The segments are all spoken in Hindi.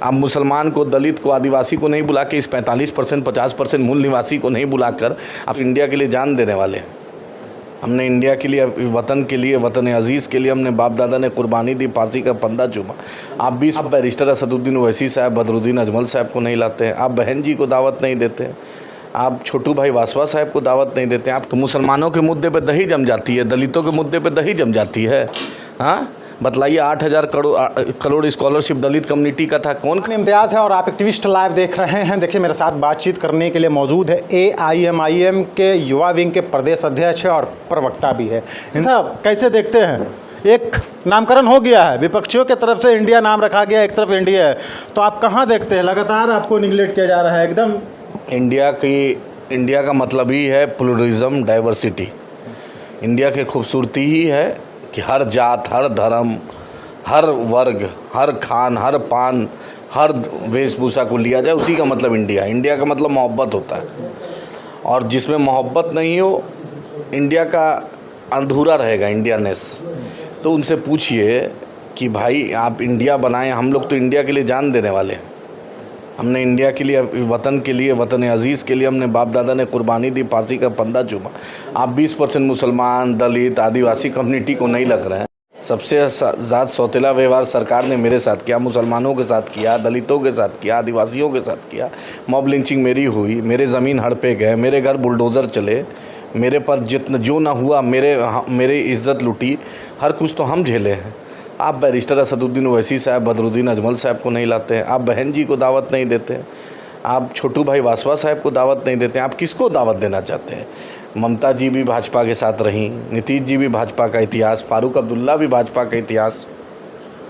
आप मुसलमान को, दलित को, आदिवासी को नहीं बुला के इस 45% 50% मूल निवासी को नहीं बुलाकर आप इंडिया के लिए जान देने वाले हैं। हमने इंडिया के लिए, वतन के लिए, वतन अजीज़ के लिए हमने बाप दादा ने कुर्बानी दी, फांसी का फंदा चूमा। आप बैरिस्टर असदुद्दीन ओवैसी साहब, बदरुद्दीन अजमल साहब को नहीं लाते हैं, आप बहन जी को दावत नहीं देते हैं, आप छोटू भाई वासवा साहब को दावत नहीं देते हैं। आप तो मुसलमानों के मुद्दे पे दही जम जाती है, दलितों के मुद्दे पे दही जम जाती है। हाँ, बतलाइए, 8,000 करोड़ स्कॉलरशिप दलित कम्युनिटी का था, कौन? इम्तियाज़ है और आप एक्टिविस्ट लाइव देख रहे हैं। देखिए, मेरे साथ बातचीत करने के लिए मौजूद है AIMIM के युवा विंग के प्रदेश अध्यक्ष है और प्रवक्ता भी है। साहब, कैसे देखते हैं, एक नामकरण हो गया है, विपक्षियों की तरफ से इंडिया नाम रखा गया, एक तरफ इंडिया है, तो आप कहाँ देखते हैं लगातार आपको निगलेक्ट किया जा रहा है एकदम? इंडिया का मतलब ही है प्लुरलिज्म, डाइवर्सिटी। इंडिया की खूबसूरती ही है कि हर जात, हर धर्म, हर वर्ग, हर खान, हर पान, हर वेशभूषा को लिया जाए, उसी का मतलब इंडिया का मतलब मोहब्बत होता है। और जिसमें मोहब्बत नहीं हो, इंडिया का अधूरा रहेगा, इंडियानेस। तो उनसे पूछिए कि भाई आप इंडिया बनाएं, हम लोग तो इंडिया के लिए जान देने वाले हैं। हमने इंडिया के लिए, वतन के लिए, वतन अजीज़ के लिए हमने बाप दादा ने कुर्बानी दी, फांसी का फंदा चूमा। आप 20% मुसलमान, दलित, आदिवासी कम्युनिटी को नहीं लग रहे हैं। सबसे ज़्यादा सौतेला व्यवहार सरकार ने मेरे साथ किया, मुसलमानों के साथ किया, दलितों के साथ किया, आदिवासियों के साथ किया। मॉब लिंचिंग मेरी हुई, मेरे ज़मीन हड़पे गए, मेरे घर बुलडोज़र चले, मेरे पर जितना जो ना हुआ, मेरे इज़्ज़त लुटी, हर कुछ तो हम झेले हैं। आप बैरिस्टर असदुद्दीन ओवैसी साहब, बदरुद्दीन अजमल साहब को नहीं लाते हैं, आप बहन जी को दावत नहीं देते हैं, आप छोटू भाई वासवा साहब को दावत नहीं देते हैं। आप किसको दावत देना चाहते हैं? ममता जी भी भाजपा के साथ रहीं, नीतीश जी भी भाजपा का इतिहास, फारूक अब्दुल्ला भी भाजपा का इतिहास।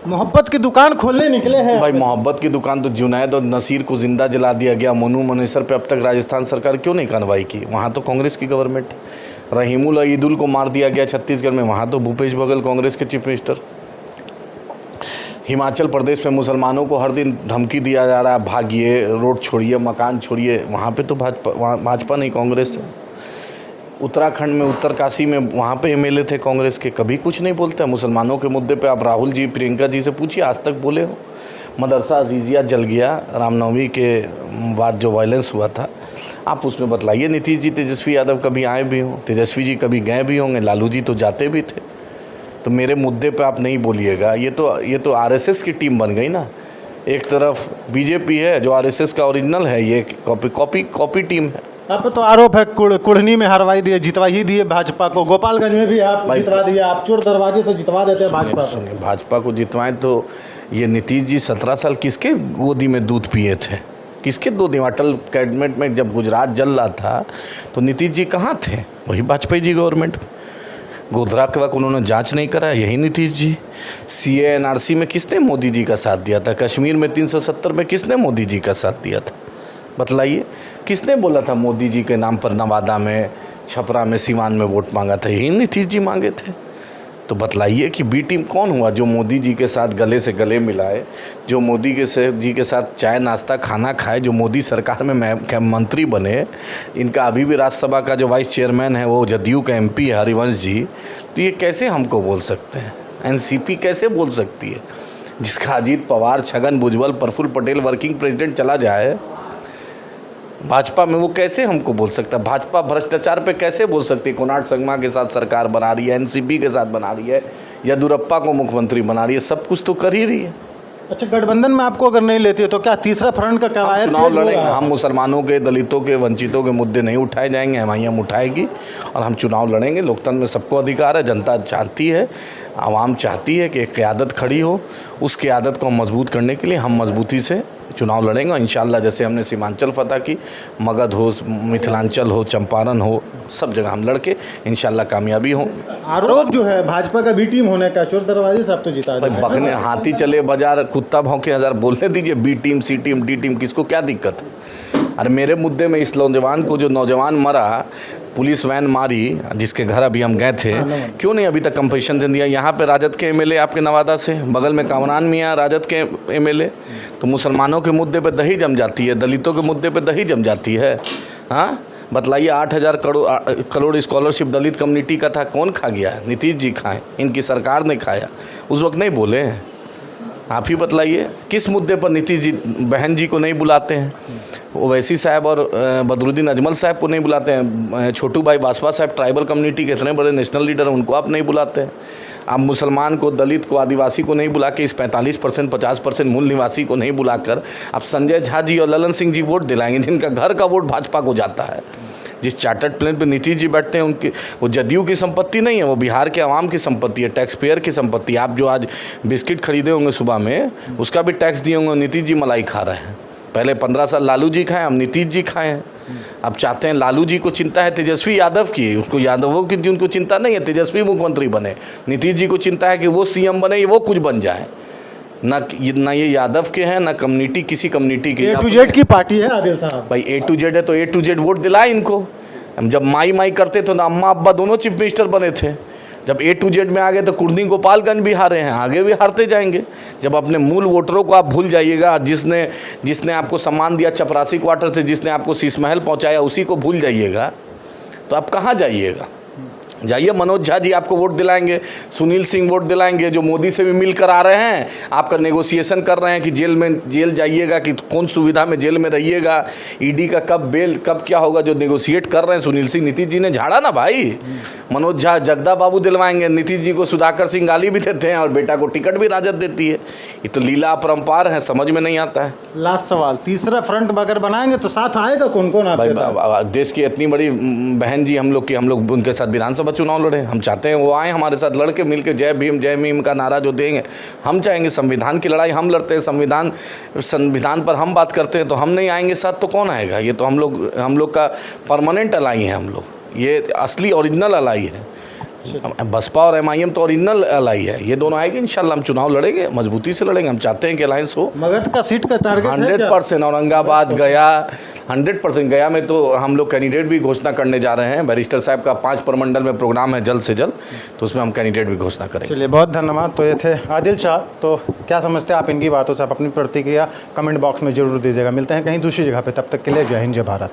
मोहब्बत की दुकान खोलने निकले हैं भाई, मोहब्बत की दुकान तो जुनैद और नसीर को ज़िंदा जला दिया गया। मनु मनेसर पे अब तक राजस्थान सरकार क्यों नहीं कार्रवाई की? वहाँ तो कांग्रेस की गवर्नमेंट। रहीमुल ईदुल को मार दिया गया छत्तीसगढ़ में, वहाँ तो भूपेश बघेल कांग्रेस के चीफ मिनिस्टर। हिमाचल प्रदेश में मुसलमानों को हर दिन धमकी दिया जा रहा है, भागिए, रोड छोड़िए, मकान छोड़िए, वहाँ पे तो भाजपा नहीं, कांग्रेस है। उत्तराखंड में, उत्तरकाशी में, वहाँ पे MLA थे कांग्रेस के, कभी कुछ नहीं बोलते। मुसलमानों के मुद्दे पे आप राहुल जी, प्रियंका जी से पूछिए, आज तक बोले हो? मदरसा अजीज़िया जल गया, रामनवमी के बाद जो वायलेंस हुआ था, आप उसमें बतलाइए। नीतीश जी, तेजस्वी यादव कभी आए भी हों, तेजस्वी जी कभी गए भी होंगे, लालू जी तो जाते भी थे। तो मेरे मुद्दे पे आप नहीं बोलिएगा। ये तो RSS की टीम बन गई ना। एक तरफ बीजेपी है जो RSS का ओरिजिनल है, ये कॉपी टीम है। आप तो आरोप है कुढ़नी में हरवाई दिए, जितवा ही दिए भाजपा को, गोपालगंज में भी आप जितवा दिए, आप चोर दरवाजे से जितवा देते हैं भाजपा को। भाजपा को जितवाएं तो ये नीतीश जी 17 साल किसके गोदी में दूध पिए थे? किसके गोदी में? अटल कैबिनेट में जब गुजरात जल रहा था तो नीतीश जी कहाँ थे? वही वाजपेयी जी गवर्नमेंट। गोधरा के वक्त उन्होंने जांच नहीं कराया, यही नीतीश जी। CA NRC में किसने मोदी जी का साथ दिया था? कश्मीर में 370 में किसने मोदी जी का साथ दिया था? बतलाइए, किसने बोला था मोदी जी के नाम पर नवादा में, छपरा में, सिवान में वोट मांगा था? यही नीतीश जी मांगे थे। तो बतलाइए कि B टीम कौन हुआ जो मोदी जी के साथ गले से गले मिलाए, जो मोदी जी के साथ चाय नाश्ता खाना खाए, जो मोदी सरकार में मंत्री बने। इनका अभी भी राज्यसभा का जो वाइस चेयरमैन है वो जदयू का MP है, हरिवंश जी। तो ये कैसे हमको बोल सकते हैं? NCP कैसे बोल सकती है? जिसका अजीत पवार, छगन भुजबल, प्रफुल्ल पटेल वर्किंग प्रेसिडेंट चला जाए भाजपा में, वो कैसे हमको बोल सकता है? भाजपा भ्रष्टाचार पे कैसे बोल सकती है? कोनार्ड संगमा के साथ सरकार बना रही है, NCP के साथ बना रही है, येदियुरप्पा को मुख्यमंत्री बना रही है, सब कुछ तो कर ही रही है। अच्छा, गठबंधन में आपको अगर नहीं लेती है तो क्या तीसरा फ्रंट का कवायद चुनाव लड़ेंगे? हम मुसलमानों के, दलितों के, वंचितों के मुद्दे नहीं उठाए जाएंगे, MIM उठाएगी और हम चुनाव लड़ेंगे। लोकतंत्र में सबको अधिकार है, जनता चाहती है, आवाम चाहती है कि एक क़यादत खड़ी हो। उस क़यादत को मजबूत करने के लिए हम मजबूती से चुनाव लड़ेंगे इंशाल्लाह। जैसे हमने सीमांचल फतह की, मगध हो, मिथिलांचल हो, चंपारण हो, सब जगह हम लड़के इंशाल्लाह कामयाबी हो। आरोप जो है भाजपा का B टीम होने का, चोर दरवाजे से आप तो जिता भाई, बकने हाथी चले बाजार, कुत्ता भौंके हज़ार, बोलने दीजिए। B team, C team, D team, किसको क्या दिक्कत है? अरे मेरे मुद्दे में इस नौजवान को, जो नौजवान मरा, पुलिस वैन मारी, जिसके घर अभी हम गए थे, क्यों नहीं अभी तक कंपनसेशन दिया? यहाँ पे राजद के MLA आपके नवादा से, बगल में कामरान मियाँ राजद के MLA। तो मुसलमानों के मुद्दे पे दही जम जाती है, दलितों के मुद्दे पे दही जम जाती है। हाँ, बतलाइए, 8,000 करोड़ स्कॉलरशिप दलित कम्युनिटी का था, कौन खा गया? नीतीश जी खाए, इनकी सरकार ने खाया। उस वक्त नहीं बोले। आप ही बतलाइए किस मुद्दे पर नीतीश जी बहन जी को नहीं बुलाते हैं, ओवैसी साहब और बदरुद्दीन अजमल साहब को नहीं बुलाते हैं, छोटू भाई बाजवा साहब ट्राइबल कम्युनिटी के इतने बड़े नेशनल लीडर हैं, उनको आप नहीं बुलाते हैं। आप मुसलमान को, दलित को, आदिवासी को नहीं बुला के इस 45% 50% मूल निवासी को नहीं बुलाकर आप संजय झा जी और ललन सिंह जी वोट दिलाएंगे, जिनका घर का वोट भाजपा को जाता है। जिस चार्टर्ड प्लेन पे नीतीश जी बैठते हैं उनकी वो जदयू की संपत्ति नहीं है, वो बिहार के आवाम की संपत्ति है, टैक्स पेयर की संपत्ति। आप जो आज बिस्किट खरीदे होंगे सुबह में, उसका भी टैक्स दिए होंगे, नीतीश जी मलाई खा रहे हैं। पहले 15 साल लालू जी खाए, अब नीतीश जी खाए हैं। अब चाहते हैं, लालू जी को चिंता है तेजस्वी यादव की, उसको यादवों की उनको चिंता नहीं है तेजस्वी मुख्यमंत्री बने। नीतीश जी को चिंता है कि वो सीएम बने, वो कुछ बन जाए। ना ये यादव के हैं, ना कम्युनिटी, किसी कम्युनिटी की। A to Z की पार्टी है आदिल साहब। भाई A to Z है तो A to Z वोट दिलाए इनको। हम जब माई करते तो ना अम्मा अब्बा दोनों चीफ मिनिस्टर बने थे। जब A to Z में आ गए तो कुर्दी गोपालगंज भी हारे हैं, आगे भी हारते जाएंगे। जब अपने मूल वोटरों को आप भूल जाइएगा, जिसने आपको सम्मान दिया चपरासी क्वार्टर से, जिसने आपको शीश महल पहुंचाया, उसी को भूल जाइएगा तो आप कहाँ जाइएगा। जाइए, मनोज झा जी आपको वोट दिलाएंगे, सुनील सिंह वोट दिलाएंगे, जो मोदी से भी मिलकर आ रहे हैं, आपका नेगोशिएशन कर रहे हैं कि जेल जाइएगा, कि कौन सुविधा में जेल में रहिएगा, ईडी का कब बेल कब क्या होगा, जो नेगोशिएट कर रहे हैं सुनील सिंह। नीतीश जी ने झाड़ा ना भाई। मनोज झा जगदा बाबू दिलवाएंगे, नीतीश जी को सुधाकर सिंह गाली भी देते हैं और बेटा को टिकट भी राजद देती है। ये तो लीला अपरंपार है, समझ में नहीं आता है। लास्ट सवाल, तीसरा फ्रंट अगर बनाएंगे तो साथ आएगा कौन कौन आपके साथ? देश की इतनी बड़ी बहन जी हम लोग उनके साथ विधानसभा चुनाव लड़े। हम चाहते हैं वो आए हमारे साथ, लड़के मिलके जय भीम का नारा जो देंगे हम चाहेंगे। संविधान की लड़ाई हम लड़ते हैं, संविधान पर हम बात करते हैं, तो हम नहीं आएंगे साथ तो कौन आएगा। ये तो हम लोग का परमानेंट अलाई है। हम लोग ये असली ओरिजिनल अलाई है। बसपा और MIM तो ओरिजिनल अलाई है। ये दोनों आएंगे इंशाल्लाह, हम चुनाव लड़ेंगे, मजबूती से लड़ेंगे। हम चाहते हैं कि अलायंस हो। मगध का सीट का टारगेट 100%। औरंगाबाद, गया 100%। गया में तो हम लोग कैंडिडेट भी घोषणा करने जा रहे हैं। बैरिस्टर साहब का 5 प्रमंडल में प्रोग्राम है जल्द से जल्द, तो उसमें हम कैंडिडेट भी घोषणा करेंगे। चलिए, बहुत धन्यवाद। तो ये थे आदिल शाह। तो क्या समझते हैं आप इनकी बातों से? आप अपनी प्रतिक्रिया कमेंट बॉक्स में जरूर दीजिएगा। मिलते हैं कहीं दूसरी जगह पे, तब तक के लिए जय हिंद, जय भारत।